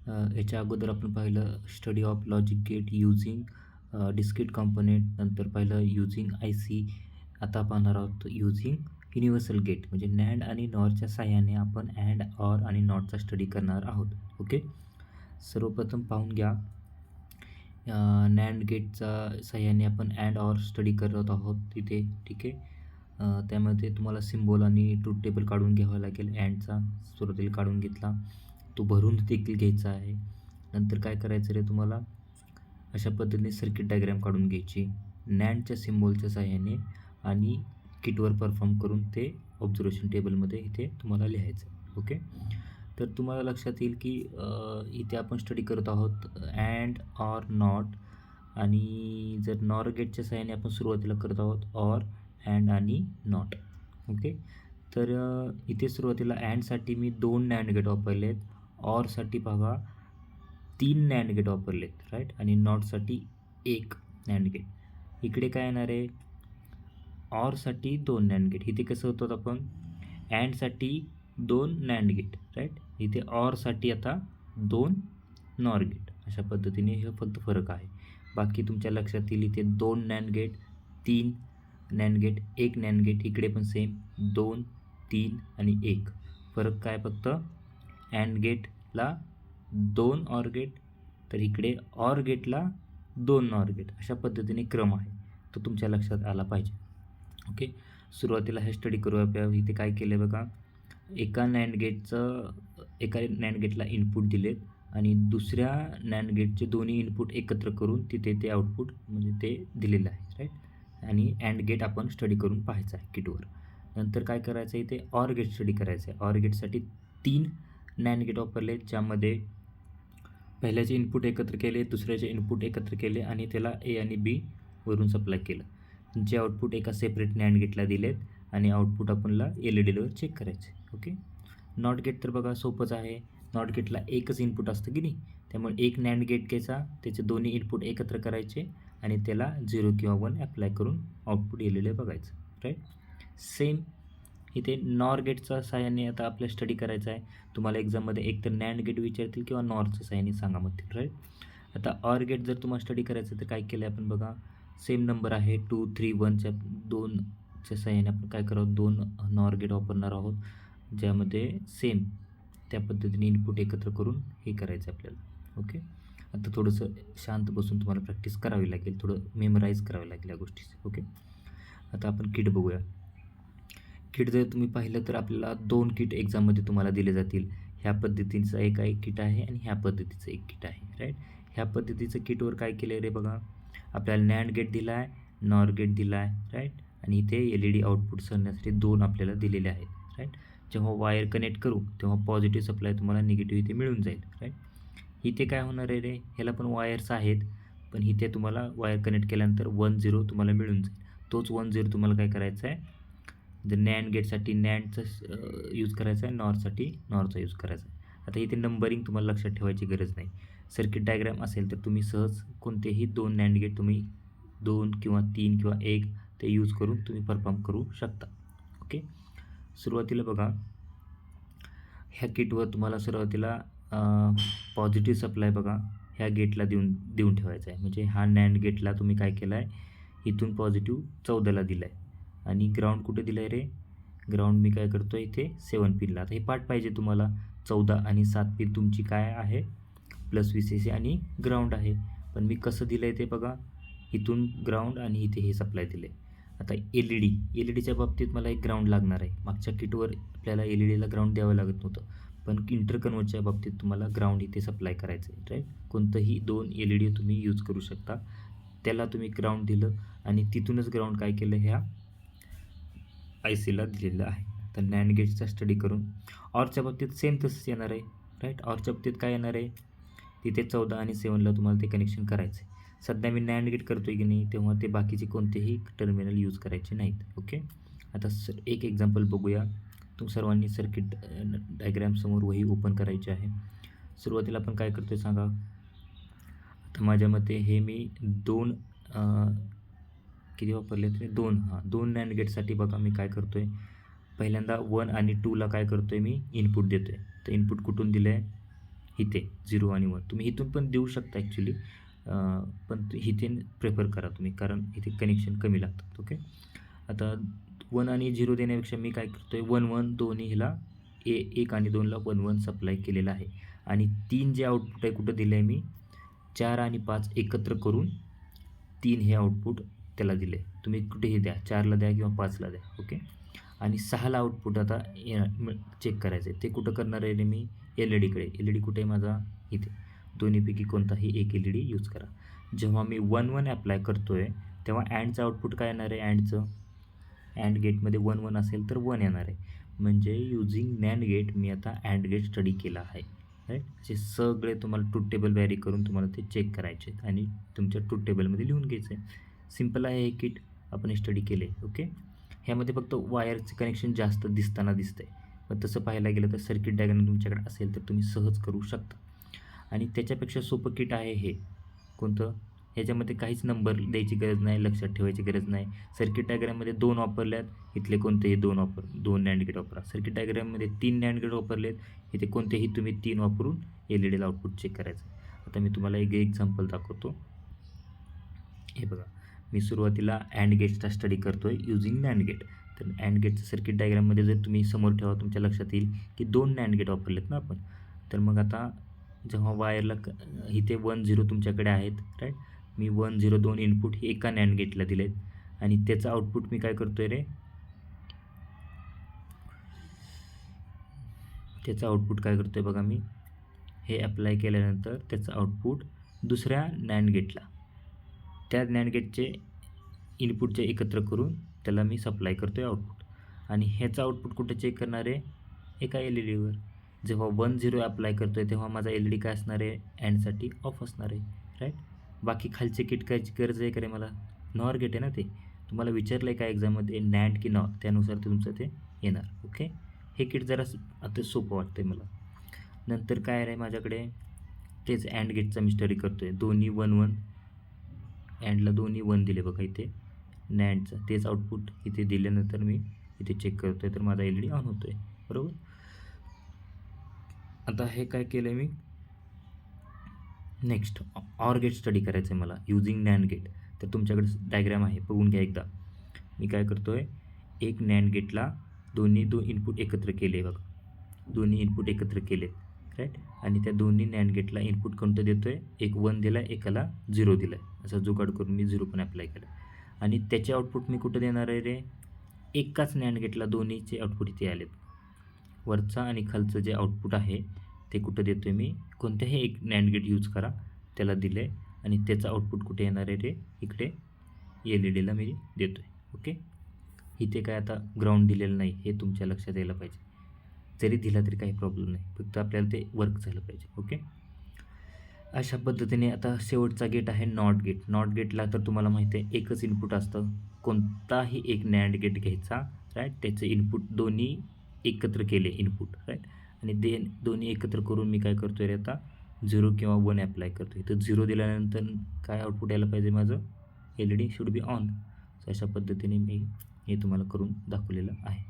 याच्या अगोदर आपण पाहिलं study of logic gate using discrete component, नंतर पाहिलं यूजिंग आय सी. आता पाहणार आहोत यूजिंग युनिव्हर्सल गेट, म्हणजे नॅन्ड आणि नॉरच्या साहाय्याने आपण अँड, ऑर आणि नॉटचा स्टडी करणार आहोत. ओके, सर्वप्रथम पाहून घ्या. नॅन्ड गेटचा साहाय्याने आपण अँड ऑर स्टडी करत आहोत तिथे. ठीक आहे, त्यामध्ये तुम्हाला सिम्बॉल आणि ट्रूथ टेबल काढून घ्यावा लागेल. अँडचा सुरुवातीला काढून घेतला, तो भरून देखील घ्यायचा आहे. नंतर काय करायचं रे तुम्हाला, अशा पद्धतीने सर्किट डायग्राम काढून घ्यायची नॅन्डच्या सिम्बॉलच्या साहाय्याने आणि किटवर परफॉर्म करून ते ऑब्झर्वेशन टेबलमध्ये इथे तुम्हाला लिहायचं. ओके, तर तुम्हाला लक्षात येईल की इथे आपण स्टडी करत आहोत अँड, ऑर, नॉट. आणि जर नॉर गेटच्या साहाय्याने आपण सुरुवातीला करत आहोत ऑर, अँड आणि नॉट. ओके, तर इथे सुरुवातीला अँडसाठी मी 2 नॅन्ड गेट वापरले आहेत, ऑरसाठी बघा 3 नॅन्ड गेट वापरलेत, राईट, आणि नॉटसाठी 1 नॅन्ड गेट. इकडे काय येणार आहे, ऑरसाठी 2 नॅन्ड गेट. इथे कसं होतं आपण अँडसाठी 2 नॅन्ड गेट, राईट. इथे ऑरसाठी आता 2 नॉर गेट. अशा पद्धतीने हे फक्त फरक आहे. बाकी तुमच्या लक्षात येईल इथे 2 NAND gate, 3 NAND gate, 1 NAND gate. इकडे पण सेम 2, 3 आणि 1. फरक काय, फक्त अँड गेटला 2 ऑर गेट, तर इकडे ऑर गेटला 2 नॉर गेट. अशा पद्धतीने क्रम आहे, तो तुमच्या लक्षात आला पाहिजे. ओके, सुरुवातीला हे स्टडी करूया. इथे काय केलं आहे बघा, एका नॅन्ड गेटला इनपुट दिलेत आणि दुसऱ्या नॅन्ड गेटचे दोन्ही इनपुट एकत्र करून तिथे ते आउटपुट म्हणजे ते दिलेलं आहे, राईट. आणि अँड गेट आपण स्टडी करून पाहायचं आहे किटवर. नंतर काय करायचं आहे, इथे ऑर गेट स्टडी करायचं आहे. ऑर गेटसाठी 3 नॅन्ड गेट वापरले, ज्यामध्ये पहिल्याचे इनपुट एकत्र केले, दुसऱ्याचे इनपुट एकत्र केले आणि त्याला ए आणि बी वरून सप्लाय केलं. जे आउटपुट एका सेपरेट नॅन्ड गेटला दिलेत आणि आउटपुट आपणला LED वर चेक करायचे. ओके, नॉट गेट तर बघा सोपंच आहे. नॉट गेटला एकच इनपुट असतं की नाही, त्यामुळे एक नॅन्ड गेट घ्यायचा, त्याचे दोन्ही इनपुट एकत्र करायचे आणि त्याला 0 किंवा 1 अप्लाय करून आउटपुट LED बघायचं, राईट. सेम इथे नॉर गेटच्या साहाय्याने आता आपल्याला स्टडी करायचा आहे. तुम्हाला एक्झाममध्ये एकतर नॅन्ड गेट विचारतील किंवा नॉरच्या साहाय्याने सांगा म्हणतील, राईट. आता ऑर गेट जर तुम्हाला स्टडी करायचं तर काय केलं आहे आपण बघा, सेम नंबर आहे 2, 3, 1च्या 2च्या साहाय्याने आपण काय करावं, 2 नॉर गेट वापरणार आहोत, ज्यामध्ये सेम त्या पद्धतीने इनपुट एकत्र करून हे करायचं आपल्याला. ओके, आता थोडंसं शांत बसून तुम्हाला प्रॅक्टिस करावी लागेल, थोडं मेमराईज करावी लागेल या गोष्टीचं. ओके, आता आपण किट बघूया. किट जर तुम्ही पाहिलं तर आपल्याला 2 किट एक्झाममध्ये तुम्हाला दिले जातील. ह्या पद्धतीचं एक किट आहे आणि ह्या पद्धतीचं एक किट आहे, राईट. ह्या पद्धतीचं किटवर काय केलं आहे रे बघा, आपल्याला नॅन्ड गेट दिला आहे, नॉर गेट दिला आहे, राईट. आणि इथे LED आउटपुट करण्यासाठी 2 आपल्याला दिलेले आहेत, राईट. जेव्हा वायर कनेक्ट करू तेव्हा पॉझिटिव्ह सप्लाय तुम्हाला निगेटिव्ह इथे मिळून जाईल, राईट. इथे काय होणार आहे रे, ह्याला पण वायर्स आहेत, पण इथे तुम्हाला वायर कनेक्ट केल्यानंतर 1 0 तुम्हाला मिळून जाईल. तोच 1 0 तुम्हाला काय करायचा आहे, जर नॅन्ड गेटसाठी नॅन्डचा यूज करायचा आहे, नॉरसाठी नॉरचा यूज करायचा आहे. आता इथे नंबरिंग तुम्हाला लक्षात ठेवायची गरज नाही. सर्किट डायग्राम असेल तर तुम्ही सहज कोणतेही 2 नॅन्ड गेट तुम्ही 2 किंवा 3 किंवा 1 ते यूज करून तुम्ही परफॉर्म करू शकता. ओके, सुरुवातीला बघा ह्या किटवर तुम्हाला सुरुवातीला पॉझिटिव्ह सप्लाय बघा ह्या गेटला देऊन ठेवायचा आहे. म्हणजे हा नॅन्ड गेटला तुम्ही काय केलं आहे, इथून पॉझिटिव्ह 14ला दिला आहे आणि ग्राउंड कुठे दिलं आहे रे, ग्राउंड मी काय करतो आहे इथे 7 पिनला. आता हे पाठ पाहिजे तुम्हाला, 14 आणि 7 पिन तुमची काय आहे, प्लस VCC आणि ग्राउंड आहे. पण मी कसं दिलं आहे ते बघा, इथून ग्राउंड आणि इथे हे सप्लाय दिले. आता LEDच्या बाबतीत मला एक ग्राउंड लागणार आहे. मागच्या किटवर आपल्याला LEDला ग्राउंड द्यावं लागत नव्हतं, पण इंटरकन्व्हर्टच्या बाबतीत तुम्हाला ग्राउंड इथे सप्लाय करायचं आहे, राईट. कोणतंही 2 LED तुम्ही यूज करू शकता. त्याला तुम्ही ग्राउंड दिलं आणि तिथूनच ग्राउंड काय केलं, ह्या ICला दिलेलं आहे. तर नॅन्ड गेटचा स्टडी करून ऑरच्या बाबतीत सेम तसंच येणार आहे, राईट. ऑरच्या बाबतीत काय येणार आहे, तिथे 14 आणि 7ला तुम्हाला ते कनेक्शन करायचं आहे. सध्या मी नॅन्ड गेट करतो आहे की नाही, तेव्हा ते बाकीचे कोणतेही टर्मिनल यूज करायचे नाहीत. ओके, आता एक एक्झाम्पल बघूया. सर्वांनी सर्किट डायग्रामसमोर वही ओपन करायची आहे. सुरुवातीला आपण काय करतो आहे सांगा. आता माझ्या मते हे मी 2 किती वापरले तरी 2 नॅन्ड गेटसाठी बघा मी काय करतो आहे, पहिल्यांदा 1 आणि 2ला काय करतो आहे मी इनपुट देतो आहे. तर इनपुट कुठून दिलं आहे, इथे 0 आणि 1 तुम्ही इथून पण देऊ शकता ॲक्च्युली, पण इथे प्रेफर करा तुम्ही, कारण इथे कनेक्शन कमी लागतात. ओके. आता 1 आणि 0 देण्यापेक्षा मी काय करतो आहे, 1 1 दोन्ही ह्याला 1 आणि 2ला 1 1 सप्लाय केलेला आहे. आणि 3 जे आउटपुट आहे कुठं दिलं आहे मी, 4 आणि 5 एकत्र करून 3 हे आउटपुट त्याला दिले. तुम्ही कुठेही द्या, 4ला द्या किंवा 5ला द्या. ओके. आणि 6ला आउटपुट आता चेक करायचं आहे. ते कुठं करणार आहे रे मी, LED कडे. LED कुठे आहे माझा, इथे. दोन्हीपैकी कोणताही एक LED यूज करा. जेव्हा मी 1 1 ॲप्लाय करतो आहे तेव्हा अँडचं आउटपुट काय येणार आहे, अँड गेटमध्ये 1 1 असेल तर 1 येणार आहे. म्हणजे युजिंग नॅन्ड गेट मी आता अँड गेट स्टडी केला आहे. राईट. असे सगळे तुम्हाला ट्रूथ टेबल व्हॅरी करून तुम्हाला ते चेक करायचे आहेत आणि तुमच्या ट्रूथ टेबलमध्ये लिहून घ्यायचं आहे. सिम्पल आहे हे किट, आपण स्टडी केले. ओके. ह्यामध्ये फक्त वायरचे कनेक्शन जास्त दिसताना दिसतं आहे, पण तसं पाहायला गेलं तर सर्किट डायग्राम तुमच्याकडे असेल तर तुम्ही सहज करू शकता. आणि त्याच्यापेक्षा सोपं किट आहे हे. कोणतं, ह्याच्यामध्ये काहीच नंबर द्यायची गरज नाही, लक्षात ठेवायची गरज नाही. सर्किट डायग्राममध्ये 2 वापरल्यात, इथले कोणतेही 2 नॅन्ड गेट वापरा. सर्किट डायग्राममध्ये 3 नॅन्ड गेट वापरलेत, इथे कोणतेही तुम्ही 3 वापरून LEDला आउटपुट चेक करायचं. आता मी तुम्हाला एक एक्झाम्पल दाखवतो. हे बघा, मी सुरुवातीला अँड गेटचा स्टडी करतो आहे युजिंग नॅन्ड गेट. तर अँड गेटचं सर्किट डायग्राममध्ये जर तुम्ही समोर ठेवा, तुमच्या लक्षात येईल की 2 नॅन्ड गेट वापरलेत ना आपण. तर मग आता जेव्हा वायरला इथे 1 0 तुमच्याकडे आहेत, राईट. मी 1 0 2 इनपुट हे एका नॅन्ड गेटला दिलेत आणि त्याचं आउटपुट मी काय करतो आहे रे, त्याचं आउटपुट काय करतो आहे बघा, मी हे अप्लाय केल्यानंतर त्याचं आउटपुट दुसऱ्या नॅन्ड गेटला, त्या नॅन्ड गेटचे इनपुटचे एकत्र करून त्याला मी सप्लाय करतो आहे आउटपुट. आणि ह्याचं आउटपुट कुठं चेक करणार आहे, एका LEDवर. जेव्हा 1 0 अप्लाय करतो आहे तेव्हा माझा LED काय असणार आहे, अँडसाठी ऑफ असणार आहे. राईट. बाकी खालचे किट कायची गरज आहे का रे मला, नॉर गेट आहे ना ते. तुम्हाला विचारलं आहे का एक्झाममध्ये नॅन्ड की नॉर, त्यानुसार तुमचं ते येणार. ओके. हे किट जरा आता सोपं वाटतं आहे मला. नंतर काय आहे माझ्याकडे, तेच अँड गेटचा मी स्टडी करतो आहे. दोन्ही 1 1, अँडला दोन्ही 1 दिले बघा इथे नॅन्डचं, तेच आउटपुट इथे दिल्यानंतर मी इथे चेक करतो आहे, तर माझा LED ऑन होतो आहे. बरोबर. आता हे काय केलं आहे मी, नेक्स्ट ऑर गेट स्टडी करायचं आहे मला युजिंग नॅन्ड गेट. तर तुमच्याकडे डायग्राम आहे, बघून घ्या एकदा. मी काय करतो आहे, एक नॅन्ड गेटला दोन इनपुट एकत्र केले बघा, दोन्ही इनपुट एकत्र केलेत, राईट. आणि त्या दोन्ही नॅन्ड गेटला इनपुट कोणतं देतो आहे, एक 1 दिला आहे, एकाला 0 दिला आहे. असा जुगाड करून मी 0 पण अप्लाय केला. आणि त्याचे आउटपुट मी कुठं देणार आहे रे, एकाच नॅन्ड गेटला दोन्हीचे आउटपुट इथे आलेत. वरचा आणि खालचं जे आउटपुट आहे ते कुठं देतो आहे मी, कोणत्याही एक नॅन्ड गेट यूज करा, त्याला दिलं आहे. आणि त्याचं आउटपुट कुठे येणार आहे रे, इकडे LEDला मी देतो आहे. ओके. इथे काय आता ग्राउंड दिलेलं नाही, हे तुमच्या लक्षात यायला पाहिजे. जरी दिला तरी काही प्रॉब्लेम नाही, फक्त आपल्याला ते वर्क झालं पाहिजे. ओके. अशा पद्धतीने आता शेवटचा गेट आहे नॉट गेट. नॉट गेटला तर तुम्हाला माहिती आहे एकच इनपुट असतं, कोणताही एक नॅन्ड गेट घ्यायचा, राईट. त्याचे इनपुट दोन्ही एकत्र केले इनपुट, राईट. आणि दोन्ही एकत्र करून मी काय करतो आहे रे, आता 0 किंवा 1 अप्लाय करतो आहे. तर 0 दिल्यानंतर काय आउटपुट यायला पाहिजे माझं, LED शुड बी ऑन. अशा पद्धतीने मी हे तुम्हाला करून दाखवलेलं आहे.